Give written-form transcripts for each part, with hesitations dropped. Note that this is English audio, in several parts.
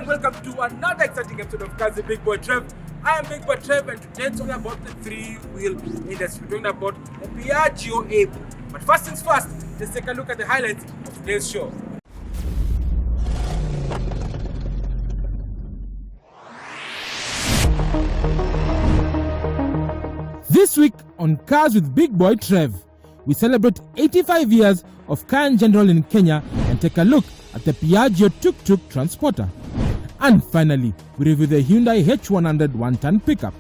and welcome to another exciting episode of Kazi Big Boy Trev. I am Big Boy Trev, and today it's all about the three-wheel industry. We're talking about the Piaggio ape. But first things first, let's take a look at the highlights of today's show. This week on Cars with Big Boy Trev, we celebrate 85 years of car in general in Kenya and take a look at the Piaggio Tuk-tuk transporter. And finally, we review the Hyundai H100 one-ton pickup,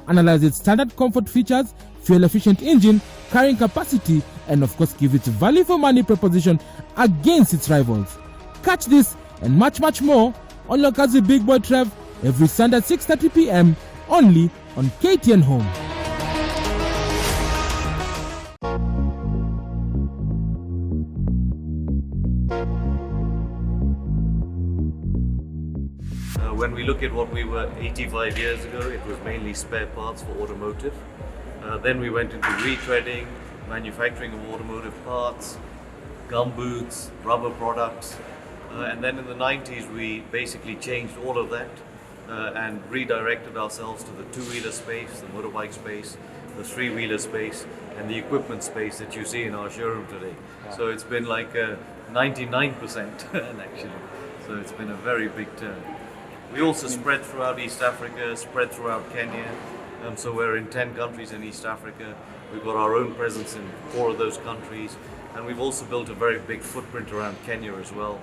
analyze its standard comfort features, fuel-efficient engine, carrying capacity, and of course give its value for money proposition against its rivals. Catch this and much more on your Cars with Big Boy Trev every Sunday at 6:30 p.m. only on KTN Home. When we look at what we were 85 years ago, it was mainly spare parts for automotive. Then we went into retreading, manufacturing of automotive parts, gumboots, rubber products. And then in the 90s, we basically changed all of that and redirected ourselves to the two-wheeler space, the motorbike space, the three-wheeler space, and the equipment space that you see in our showroom today. So it's been like a 99% turn actually. So it's been a very big turn. We also spread throughout East Africa, spread throughout Kenya. So we're in 10 countries in East Africa. We've got our own presence in 4 of those countries. And we've also built a very big footprint around Kenya as well.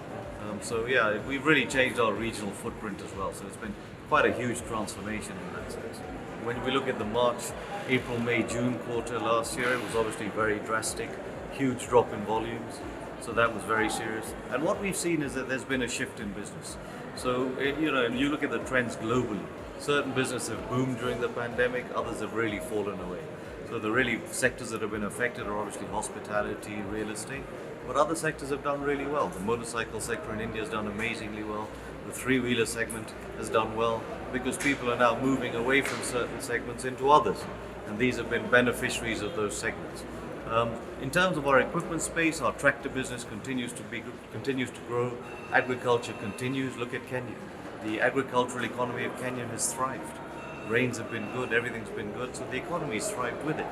So yeah, we've really changed our regional footprint as well. So it's been quite a huge transformation in that sense. When we look at the March, April, May, June quarter last year, it was obviously very drastic, huge drop in volumes. So that was very serious. And what we've seen is that there's been a shift in business. So, you look at the trends globally. Certain businesses have boomed during the pandemic, others have really fallen away. So the really sectors that have been affected are obviously hospitality, real estate, but other sectors have done really well. The motorcycle sector in India has done amazingly well. The three-wheeler segment has done well because people are now moving away from certain segments into others. And these have been beneficiaries of those segments. In terms of our equipment space, our tractor business continues to grow. Agriculture continues. Look at Kenya. The agricultural economy of Kenya has thrived. Rains have been good, everything's been good, so the economy has thrived with it.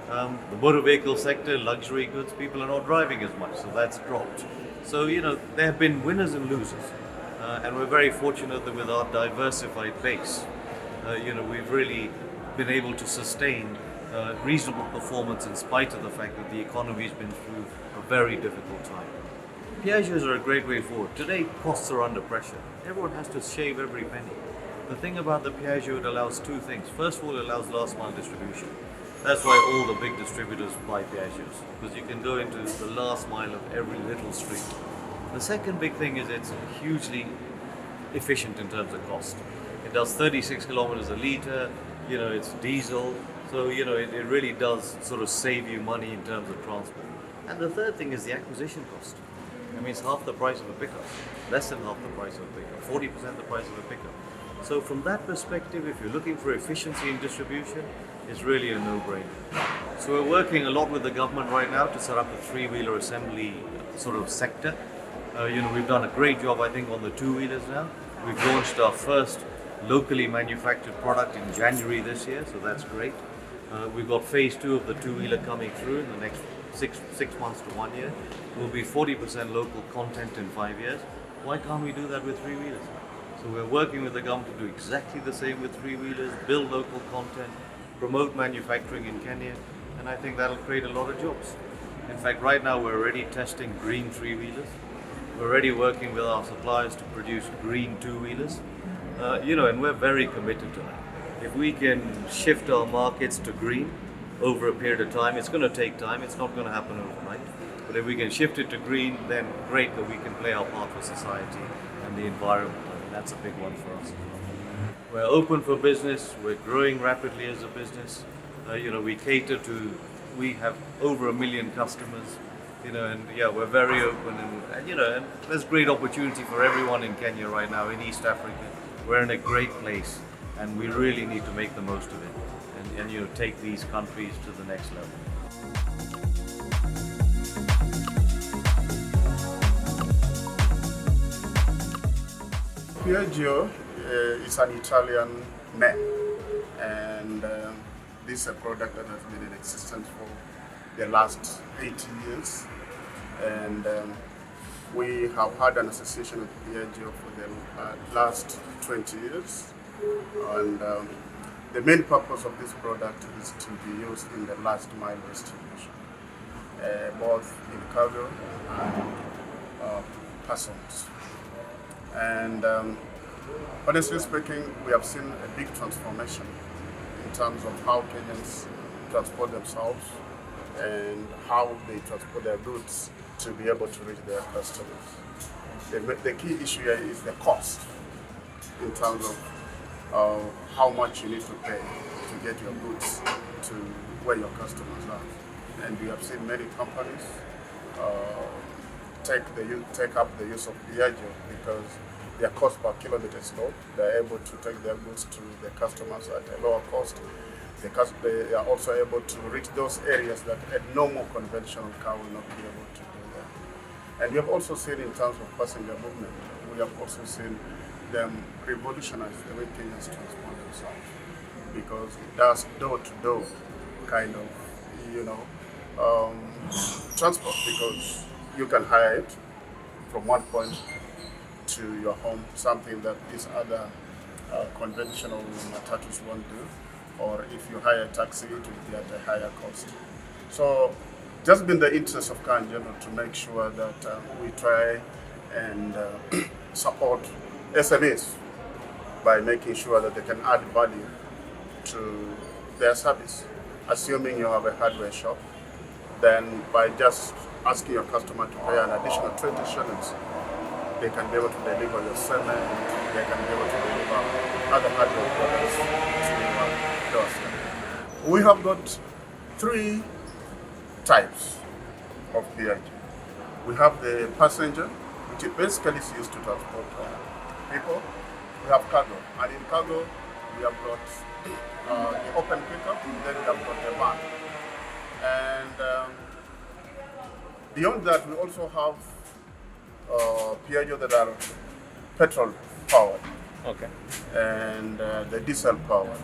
The motor vehicle sector, luxury goods, people are not driving as much, so that's dropped. So, there have been winners and losers. And we're very fortunate that with our diversified base, we've really been able to sustain reasonable performance in spite of the fact that the economy's been through a very difficult time. Piaggios are a great way forward. Today, costs are under pressure. Everyone has to shave every penny. The thing about the Piaggio, it allows 2 things. First of all, it allows last mile distribution. That's why all the big distributors buy Piaggios, because you can go into the last mile of every little street. The second big thing is it's hugely efficient in terms of cost. It does 36 kilometers a litre, it's diesel. So, it really does sort of save you money in terms of transport. And the third thing is the acquisition cost. I mean, it's half the price of a pickup, less than half the price of a pickup, 40% the price of a pickup. So from that perspective, if you're looking for efficiency in distribution, it's really a no-brainer. So we're working a lot with the government right now to set up a three-wheeler assembly sort of sector. We've done a great job, I think, on the two-wheelers now. We've launched our first locally manufactured product in January this year, so that's great. We've got phase 2 of the two-wheeler coming through in the next 6 months to 1 year. We'll be 40% local content in 5 years. Why can't we do that with three-wheelers? So we're working with the government to do exactly the same with three-wheelers, build local content, promote manufacturing in Kenya, and I think that'll create a lot of jobs. In fact, right now we're already testing green three-wheelers. We're already working with our suppliers to produce green two-wheelers, and we're very committed to that. If we can shift our markets to green over a period of time, it's going to take time, it's not going to happen overnight. But if we can shift it to green, then great that we can play our part for society and the environment. I mean, that's a big one for us. We're open for business, we're growing rapidly as a business. We have over 1 million customers, we're very open and there's great opportunity for everyone in Kenya right now, in East Africa. We're in a great place. And we really need to make the most of it and take these countries to the next level. Piaggio is an Italian name, and this is a product that has been in existence for the last 80 years. And we have had an association with Piaggio for the last 20 years. And the main purpose of this product is to be used in the last mile distribution, both in cargo and persons. And honestly speaking, we have seen a big transformation in terms of how Kenyans transport themselves and how they transport their goods to be able to reach their customers. The key issue here is the cost in terms of how much you need to pay to get your goods to where your customers are. And we have seen many companies take up the use of Piaggio because their cost per kilometer is low. They're able to take their goods to the customers at a lower cost. They are also able to reach those areas that a normal conventional car will not be able to do that. And we have also seen in terms of passenger movement, we have also seen them revolutionize the way Kenyans transport themselves, because it does door-to-door kind of transport, because you can hire it from one point to your home, something that these other conventional matatus won't do, or if you hire a taxi, it will be at a higher cost. So just been the interest of car in general to make sure that we try and support SMEs by making sure that they can add value to their service. Assuming you have a hardware shop, then by just asking your customer to pay an additional 20 shillings, they can be able to deliver your cement, they can be able to deliver other hardware products to your doorstep. We have got 3 types of Piaggio. We have the passenger, which basically is used to transport people. We have cargo, and in cargo we have got the open pickup, and then we have got the van. And beyond that, we also have Piaggio that are petrol powered, Okay. and the diesel powered.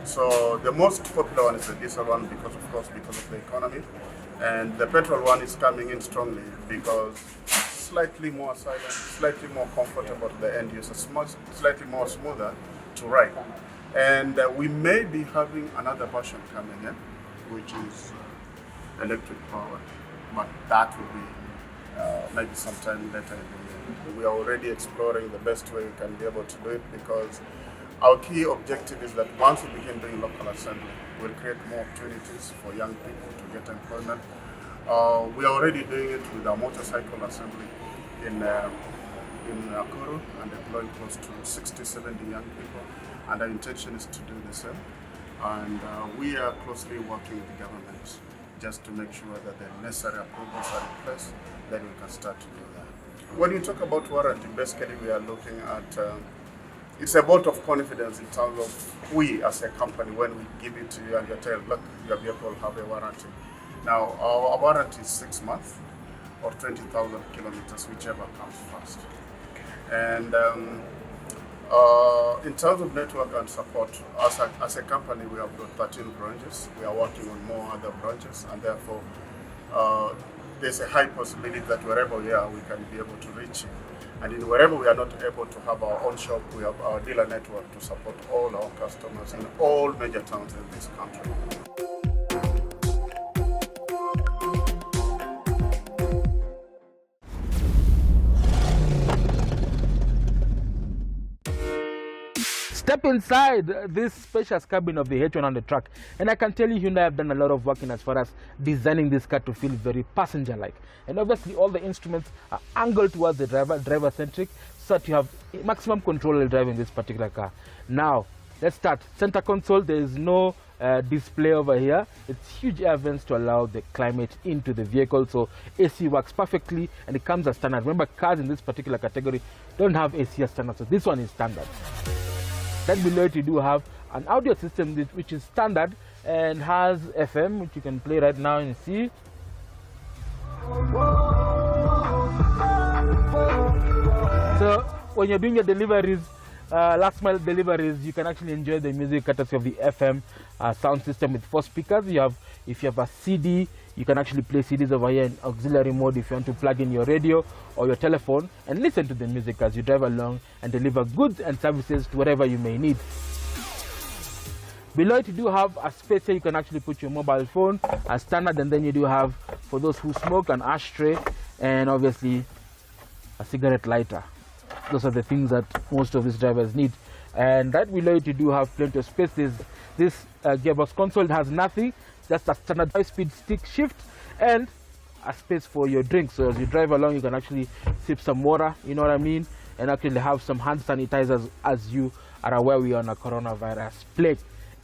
So the most popular one is the diesel one because of the economy, and the petrol one is coming in strongly because slightly more silent, slightly more comfortable to the end user, slightly more smoother to ride. And we may be having another version coming in, which is electric powered, but that will be maybe sometime later in the year. We are already exploring the best way we can be able to do it, because our key objective is that once we begin doing local assembly, we'll create more opportunities for young people to get employment. We are already doing it with our motorcycle assembly in Nakuru and employing close to 60-70 young people, and our intention is to do the same. And we are closely working with the government just to make sure that the necessary approvals are in place, then we can start to do that. When you talk about warranty, basically we are looking at, it's a vote of confidence in terms of we as a company, when we give it to you and you tell, look, your vehicle will have a warranty. Now, our warranty is 6 months or 20,000 kilometers, whichever comes first. And in terms of network and support, as a company, we have got 13 branches. We are working on more other branches, and therefore, there's a high possibility that wherever we are, we can be able to reach you. And in wherever we are not able to have our own shop, we have our dealer network to support all our customers in all major towns in this country. Step inside this spacious cabin of the H100 truck, and I can tell you Hyundai have done a lot of work in as far as designing this car to feel very passenger-like. And obviously all the instruments are angled towards the driver-centric, so that you have maximum control while driving this particular car. Now, let's start. Center console, there is no display over here. It's huge air vents to allow the climate into the vehicle, so AC works perfectly, and it comes as standard. Remember, cars in this particular category don't have AC as standard, so this one is standard. Then below it you do have an audio system which is standard and has FM, which you can play right now and see. So when you're doing your deliveries, last mile deliveries, you can actually enjoy the music courtesy of the FM sound system with 4 speakers. If you have a CD, you can actually play CDs over here in auxiliary mode if you want to plug in your radio or your telephone and listen to the music as you drive along and deliver goods and services to wherever you may need. Below it, you do have a space here you can actually put your mobile phone as standard, and then you do have, for those who smoke, an ashtray and obviously a cigarette lighter. Those are the things that most of these drivers need. And right below it, you do have plenty of space. This gearbox console has nothing, just a standard 5-speed stick shift and a space for your drink. So as you drive along, you can actually sip some water, you know what I mean, and actually have some hand sanitizers, as you are aware we are on a coronavirus plague.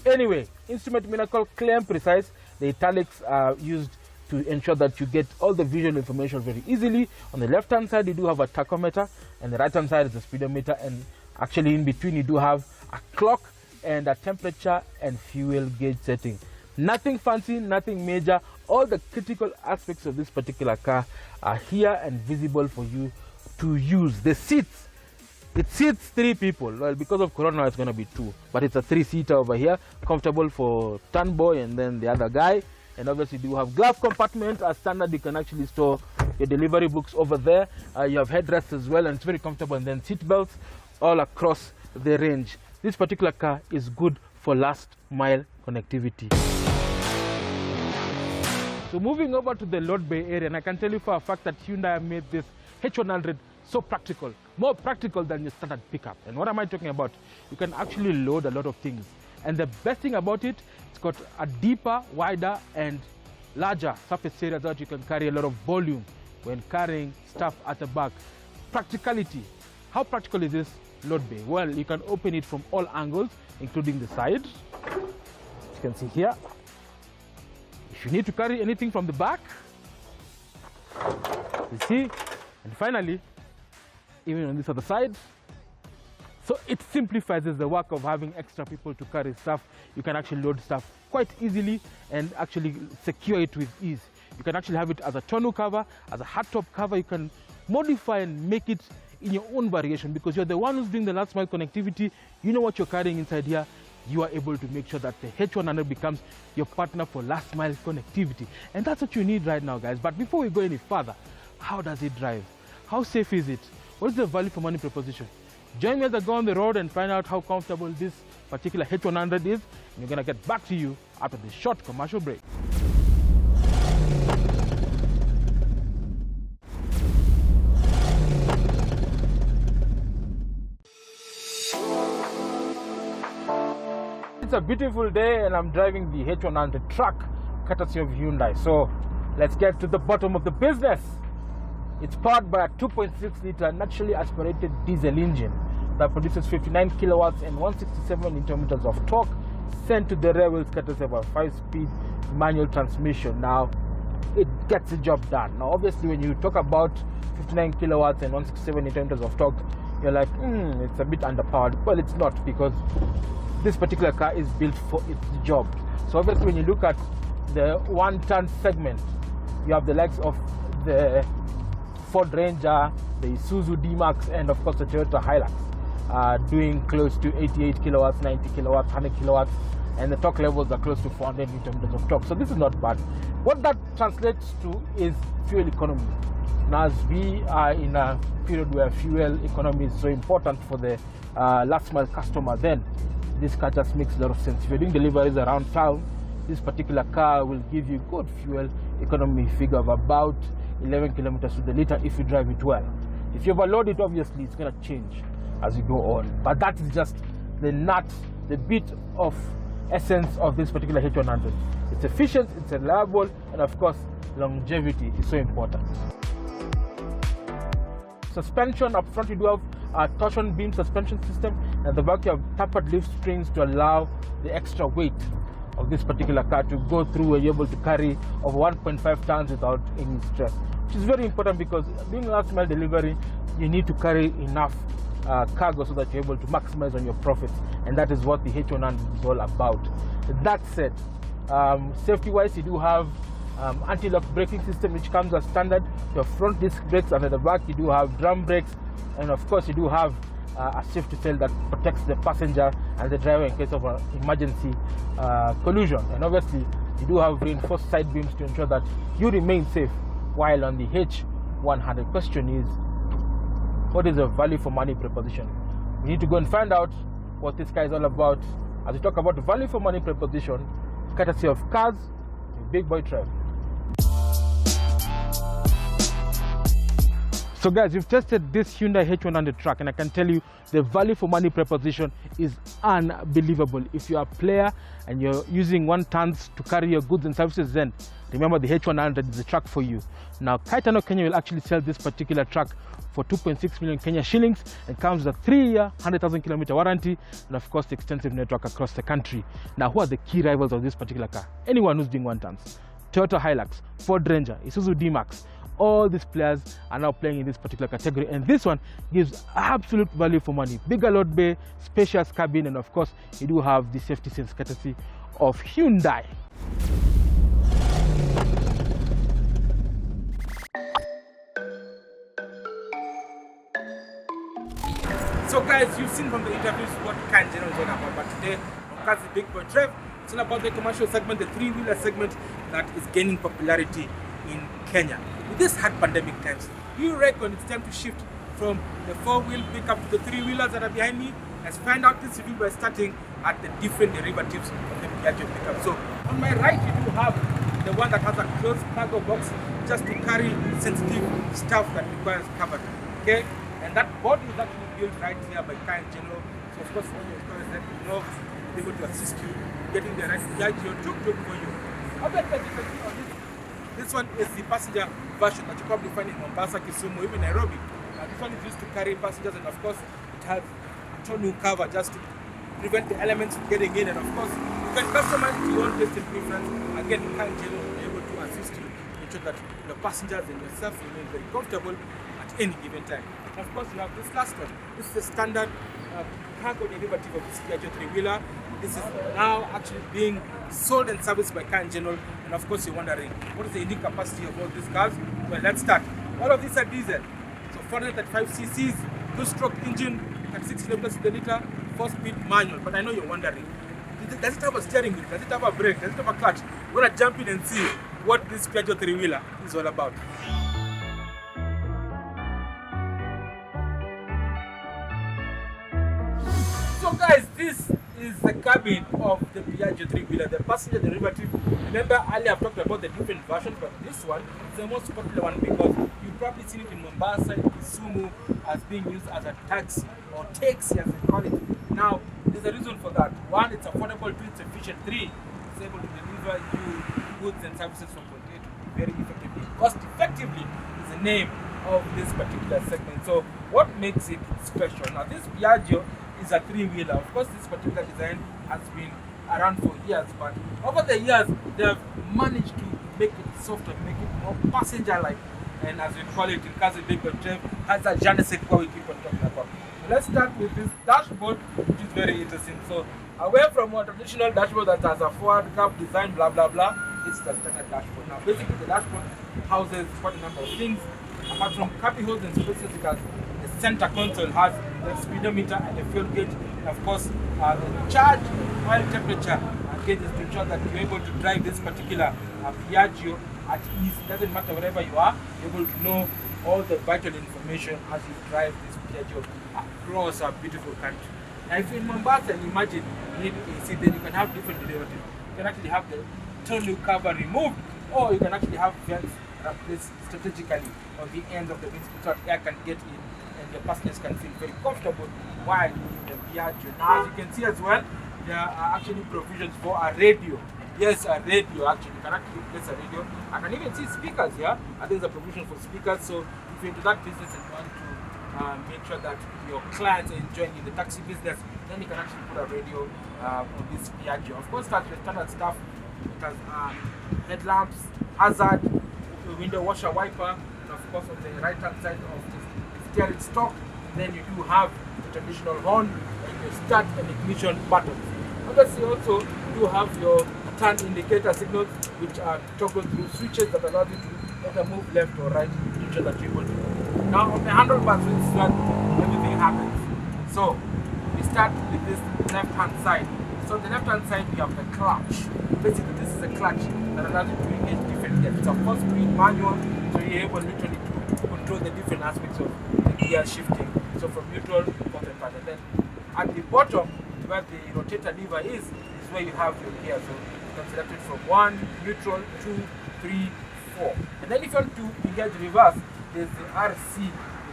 Anyway, instrument miracle, clear and precise. The italics are used to ensure that you get all the visual information very easily. On the left hand side, you do have a tachometer, and the right hand side is a speedometer, and actually in between you do have a clock and a temperature and fuel gauge setting. Nothing fancy, nothing major. All the critical aspects of this particular car are here and visible for you to use. The seats, it seats 3 people. Well, because of Corona, it's going to be 2, but it's a 3-seater over here, comfortable for turn boy and then the other guy. And obviously, you have glove compartment as standard. You can actually store your delivery books over there. You have headrests as well, and it's very comfortable. And then seat belts all across the range. This particular car is good for last mile connectivity. So moving over to the load bay area, and I can tell you for a fact that Hyundai made this H100 so practical, more practical than your standard pickup. And what am I talking about? You can actually load a lot of things. And the best thing about it, it's got a deeper, wider, and larger surface area that you can carry a lot of volume when carrying stuff at the back. Practicality. How practical is this load bay? Well, you can open it from all angles, including the side. As you can see here. If you need to carry anything from the back, you see. And finally, even on this other side. So it simplifies the work of having extra people to carry stuff. You can actually load stuff quite easily and actually secure it with ease. You can actually have it as a tonneau cover, as a hardtop cover. You can modify and make it in your own variation, because you're the one who's doing the last mile connectivity. You know what you're carrying inside here. You are able to make sure that the H100 becomes your partner for last mile connectivity. And that's what you need right now, guys. But before we go any further, how does it drive? How safe is it? What is the value for money proposition? Join me as I go on the road and find out how comfortable this particular H100 is. And we're going to get back to you after this short commercial break. It's a beautiful day and I'm driving the H100 truck courtesy of Hyundai. So let's get to the bottom of the business. It's powered by a 2.6-liter naturally aspirated diesel engine that produces 59 kilowatts and 167 Nm of torque, sent to the rear wheels courtesy of a 5-speed manual transmission. Now, it gets the job done. Now, obviously, when you talk about 59 kilowatts and 167 Nm of torque, you're like, it's a bit underpowered. Well, it's not, because this particular car is built for its job. So obviously, when you look at the 1-ton segment, you have the likes of the Ford Ranger, the Isuzu D-Max, and of course the Toyota Hilux, doing close to 88 kilowatts, 90 kilowatts, 100 kilowatts, and the torque levels are close to 400 Nm of torque. So this is not bad. What that translates to is fuel economy. Now, as we are in a period where fuel economy is so important for the last mile customer, then this car just makes a lot of sense. If you're doing deliveries around town, this particular car will give you good fuel economy figure of about 11 kilometers to the liter if you drive it well. If you overload it, obviously it's going to change as you go on. But that is just the nut, the bit of essence of this particular H100. It's efficient, it's reliable, and of course, longevity is so important. Suspension up front, you do have a torsion beam suspension system, and at the back you have tapered leaf springs to allow the extra weight of this particular car to go through and you're able to carry over 1.5 tons without any stress, which is very important, because doing last mile delivery, you need to carry enough cargo so that you're able to maximize on your profits, and that is what the H100 is all about. That said, safety wise, you do have anti-lock braking system, which comes as standard. Your front disc brakes, and at the back you do have drum brakes, and of course you do have a safety cell that protects the passenger and the driver in case of an emergency collision. And obviously you do have reinforced side beams to ensure that you remain safe. While on the H100, question is, what is the value for money proposition? We need to go and find out what this guy is all about as we talk about the value for money proposition, courtesy of Cars with Big Boy Trev. So guys, we've tested this Hyundai H100 truck, and I can tell you the value for money proposition is unbelievable. If you're a player and you're using 1 tons to carry your goods and services, then remember the H100 is the truck for you. Now, Kaitano Kenya will actually sell this particular truck for 2.6 million Kenya shillings and comes with a 3-year, 100,000 kilometer warranty, and of course the extensive network across the country. Now, who are the key rivals of this particular car? Anyone who's doing 1 tons. Toyota Hilux, Ford Ranger, Isuzu D-Max, all these players are now playing in this particular category, and this one gives absolute value for money. Bigger load bay, spacious cabin, and of course you do have the safety sense courtesy of Hyundai. So guys, you've seen from the interviews what car in general is all about, but today on Cars with Big Boy Trev, it's all about the commercial segment, the 3-wheeler segment that is gaining popularity in Kenya. With this hard pandemic times, do you reckon it's time to shift from the 4-wheel pickup to the 3-wheelers that are behind me? Let's find out this review by starting at the different derivatives of the Piaggio pickup. So on my right, you do have the one that has a closed cargo box just to carry sensitive stuff that requires covering. Okay, and that body is actually built right here by Car in General. So of course, all your stores that you know be able to assist you getting the right Piaggio tuk-tuk for you. Obviously, as you can see on this one is the passenger version that you probably find in Mombasa, Kisumu, even Nairobi. This one is used to carry passengers, and of course it has a tonneau cover just to prevent the elements from getting in. And of course you can customize it to your own taste and preference. Again, Car in General will be able to assist you to ensure that the passengers and yourself remain very comfortable at any given time. And of course you have this last one. This is the standard cargo derivative of this Piaggio 3-wheeler. This is now actually being sold and serviced by Car in General. And of course you're wondering, what is the unique capacity of all these cars? Well, let's start. All of these are diesel. So 435 cc's, 2-stroke engine, 36 kilometers per liter, 4-speed manual. But I know you're wondering, does it have a steering wheel? Does it have a brake? Does it have a clutch? We're going to jump in and see what this Piaggio 3-wheeler is all about. So guys, this is the cabin of the Piaggio 3-wheeler, the passenger derivative. Remember earlier I've talked about the different versions, but this one is the most popular one because you've probably seen it in Mombasa, in Kisumu, as being used as a taxi or taxi as they call it. Now, there's a reason for that. 1, it's affordable. 2, it's efficient. 3, it's able to deliver you goods and services from point A to B very effectively. Cost effectively is the name of this particular segment. So what makes it special? Now, this Piaggio is a 3-wheeler. Of course, this particular design has been around for years, but over the years they have managed to make it softer, make it more passenger-like, and as we call it in Cars with Big Boy Trev, has a je ne sais quoi we keep on talking about. So let's start with this dashboard, which is very interesting. So away from a traditional dashboard that has a forward cap design, blah blah blah, it's the standard dashboard. Now basically the dashboard houses quite a number of things. Apart from cubby holes and spaces, it has the center console has the speedometer and the fuel gauge, and of course the charge oil temperature gauges to ensure that you're able to drive this particular Piaggio at ease. It doesn't matter wherever you are, you're able to know all the vital information as you drive this Piaggio across our beautiful country. Now if you're in Mombasa, imagine you need AC, then you can have different derivatives. You can actually have the tonneau cover removed, or you can actually have vents placed strategically on the ends of the wings so that air can get in and the passengers can feel very comfortable while in the Piaggio. Now as you can see as well, there are actually provisions for a radio. Yes, a radio actually. You can actually place a radio. I can even see speakers here. I think there's a provision for speakers. So if you're into that business and want to make sure that your clients are enjoying in the taxi business, then you can actually put a radio on this Piaggio. Of course, that's the standard stuff. It has headlamps, hazard, window washer, wiper, and of course on the right hand side of the steering stalk, then you do have the traditional horn and your start and ignition buttons. Obviously also you have your turn indicator signals, which are toggled through switches that allow you to either move left or right to ensure that you're able to Now on the handlebars, this is when everything happens. So we start with this left hand side. So on the left hand side we have the clutch. Basically this is a clutch that allows you to engage different gears. It's a 4-speed manual, so you're able literally to control the different aspects of the gear shifting. So from neutral to fourth and third. And then at the bottom where the rotator lever is where you have your gear. So you can select it from 1, neutral, 2, 3, 4. And then if you want to engage reverse, there's the RC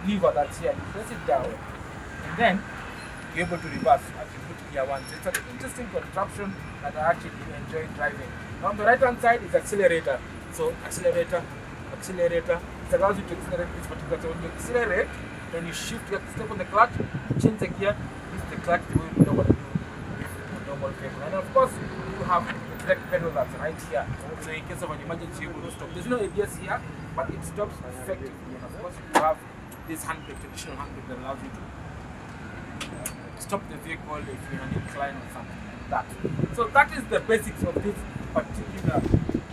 lever that's here. You press it down and then you're able to reverse as you put gear 1. So it's an interesting contraption that I actually enjoy driving. Now on the right hand side is accelerator. So accelerator, accelerator. It allows you to accelerate this particular. So when you accelerate, then you shift, you step on the clutch, change the gear, this is the clutch the way we normally do with a normal vehicle. And of course you have the brake pedal that's right here. So in case of an emergency you're able to stop. There's no ABS here, but it stops effectively. And of course you have this handbrake, traditional handbrake that allows you to stop the vehicle if you're in an incline or something like that. So that is the basics of this particular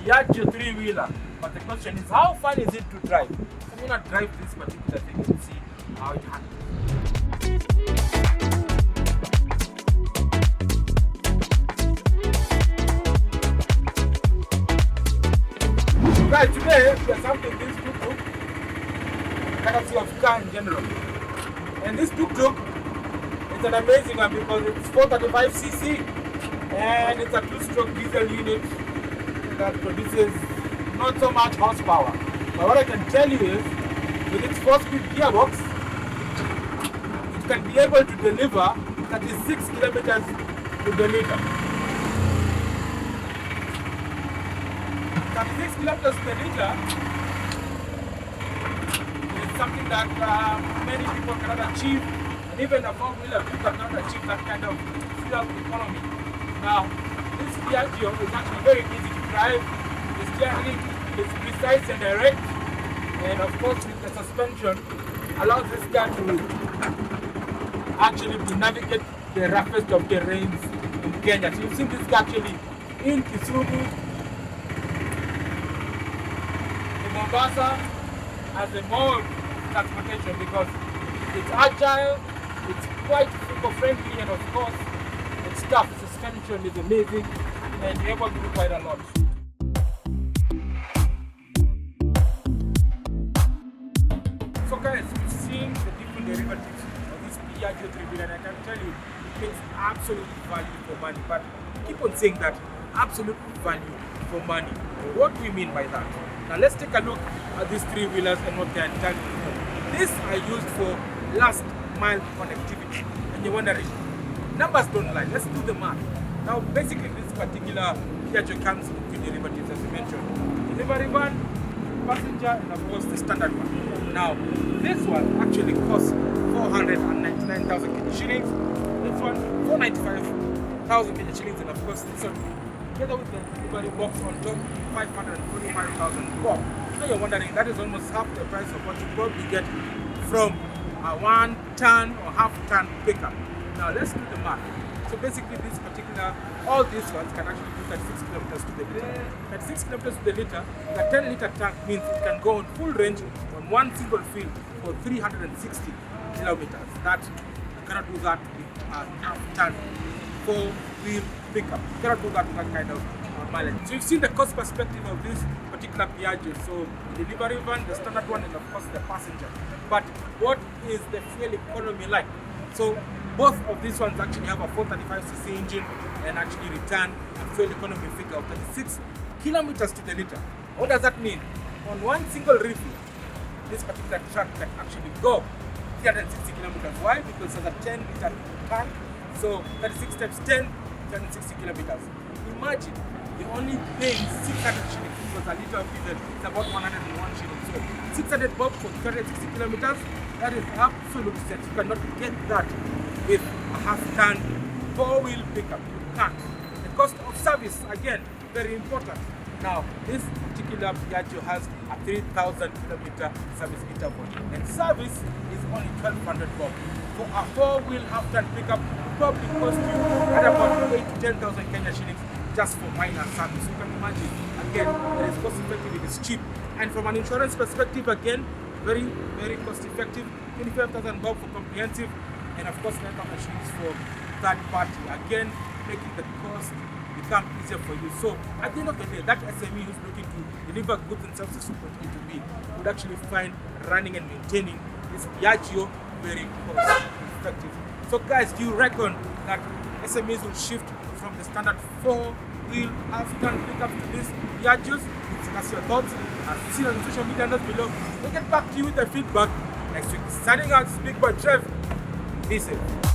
Piaggio 3-wheeler. But the question is, how fun is it to drive? I'm going to drive this particular thing and see how it handles. Right, today we are sampling this tuk-tuk, courtesy of car in general. And this tuk-tuk is an amazing one because it's 435cc and it's a 2-stroke diesel unit that produces not so much horsepower. But what I can tell you is, with its 4-speed gearbox, it can be able to deliver 36 kilometers to the liter. 36 kilometers per liter is something that many people cannot achieve, and even a 4-wheeler people cannot achieve that kind of fuel economy. Now, this Piaggio is actually very easy to drive. The steering is precise and direct, and of course with the suspension allows this car to actually to navigate the roughest of terrains in Kenya. So you've seen this car actually in Kisumu, Mombasa as a mode of transportation because it's agile, it's quite eco-friendly, and of course it's tough. Suspension is amazing and you're able to do quite a lot. So guys, we've seen the different derivatives of this Piaggio 3-wheeler, and I can tell you it makes absolute value for money. But keep on saying that, absolute value for money. What do we mean by that? Now let's take a look at these 3-wheelers and what they are designed for. These are used for last mile connectivity. And you're wondering, numbers don't lie, let's do the math. Now basically this particular Piaggio comes with two derivatives as we mentioned. Delivery van, passenger, and of course the standard one. Now this one actually costs 499,000 Kenya shillings. This one 495,000 Kenya shillings, and of course this one together with the delivery box on top 545,000 bob. So you're wondering, that is almost half the price of what you probably get from a 1-ton or half-ton pickup. Now let's do the math. So basically this particular, all these ones can actually do 36 kilometers to the liter. 36 kilometers to the liter, the 10-liter tank means it can go on full range on one single fill for 360 kilometers. That you cannot do that with a half-ton 4-wheel pickup. You cannot do that with that kind of mileage. So you've seen the cost perspective of this particular Piaggio. So the delivery van, the standard one, and of course the passenger. But what is the fuel economy like? So both of these ones actually have a 435cc engine and actually return a fuel economy figure of 36 kilometers to the liter. What does that mean? On one single refill, this particular truck can actually go 360 kilometers. Why? Because it's a 10-liter tank. So 36 times 10, 360 kilometers. Imagine you're only paying 600 shillings because a liter of diesel is about 101 shillings. So 600 bob for 360 kilometers, that is absolute set. You cannot get that with a half-ton 4-wheel pickup. You can't. The cost of service, again, very important. Now, this particular Piaggio has a 3,000 kilometer service interval, and service is only 1,200 bob. For a 4-wheel half-ton pickup, it probably cost you at about 8 to 10,000 Kenya shillings just for minor service. You can imagine, again, it is cost effective, it is cheap. And from an insurance perspective, again, very, very cost effective. 25,000 bob for comprehensive, and of course 9,000 shillings for third party. Again, making the cost become easier for you. So at the end of the day, that SME who's looking to deliver goods and services from A to B would actually find running and maintaining this Piaggio very cost effective. So guys, do you reckon that SMEs will shift from the standard 4-wheel half-ton pickups to these Piaggios? Discuss your thoughts and see on the social media notes below. We'll get back to you with the feedback next week. Signing out, Big Boy Trev. Be safe.